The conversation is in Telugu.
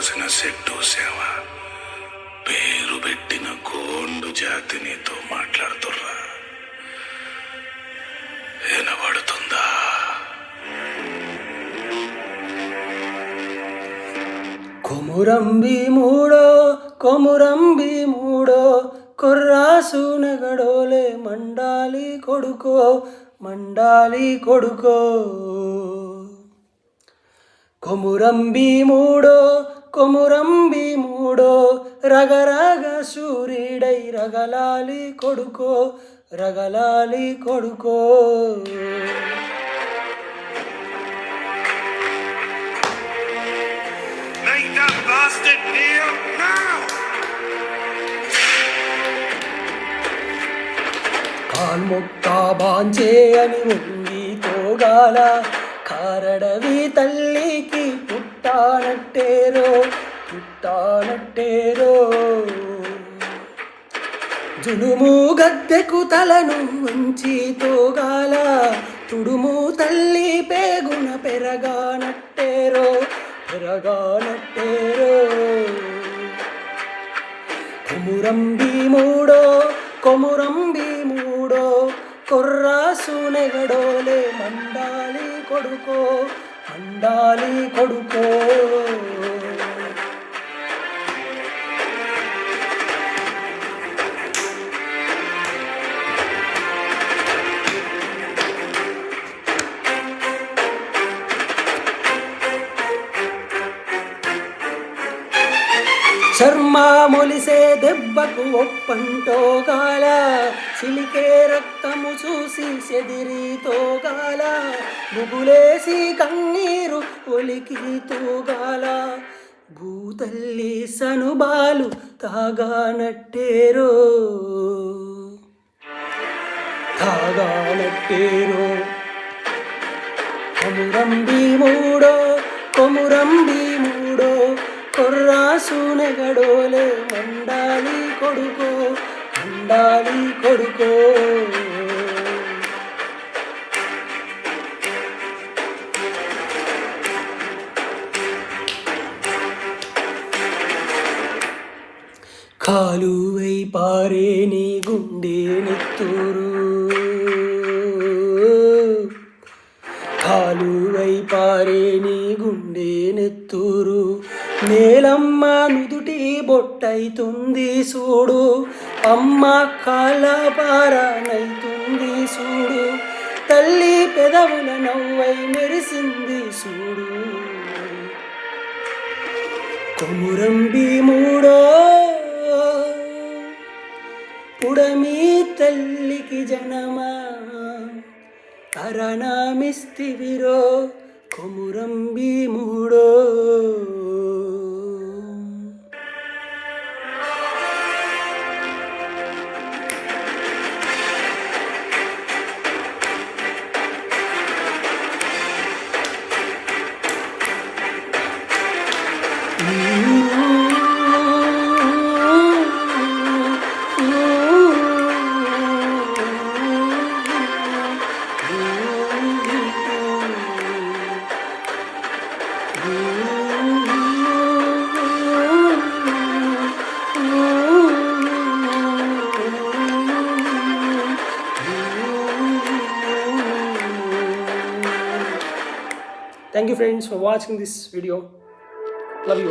కోసిన సెట్టు సేవ పేరు పెట్టిన గోండు జాతి నీతో మాట్లాడుతుర్రా, వినబడుతుందా? కొమురంబి మూడో కొమురంబి మూడో కొర్రాసు నెగడోలే మండాలి కొడుకో మండాలి కొడుకో. కొమురంబి మూడో కొమురంబి మూడో రగరగ సూర్యుడై రగలాలి కొడుకో రగలాలి కొడుకో. కాల్మొక్కా బాంచే అని ఉంగి తోగాల కారడవి తల్లికి పుట్టానట్టేరో పుట్టానట్టేరో. జులుము గద్దెకు తలను వంచి తోగాల తుడుము తల్లి పేగున పెరగానట్టేరో పెరగానట్టేరో. కొమురంబి మూడో కొమురంబి మూడో కొర్రాసు నెగడోలే మండాలి కొడుకో మండాలి కొడుకో. చర్మ మొలిసే దెబ్బకు ఒప్పంటోగాల చిలికే రక్తము చూసి సెదిరి తోగాల ముగులేసి కన్నీరు ఒలికి తోగాల భూతల్లి సనుబాలు తాగానట్టేరో తాగానట్టేరో. కొమురంబి మూడో కొమురంబి మూడో కొర్రాసు నెగడోలే మండాలి కొడుకో మండాలి కొడుకో. కాలువై పారే నీ గుండె నెత్తూరు కాలువై పారే నీ గుండె నెత్తూరు. నేలమ్మ నుదుటి బొట్టైతుంది చూడు అమ్మ కాళ్ళ పారానైతుంది చూడు తల్లి పెదవుల నవ్వై మెరిసింది చూడు. కొమురంబి మూడో పుడమి తల్లికి జనమా అరణమిస్తివిరో కొమురంబి మూడో. Thank you friends for watching this video. Love you all.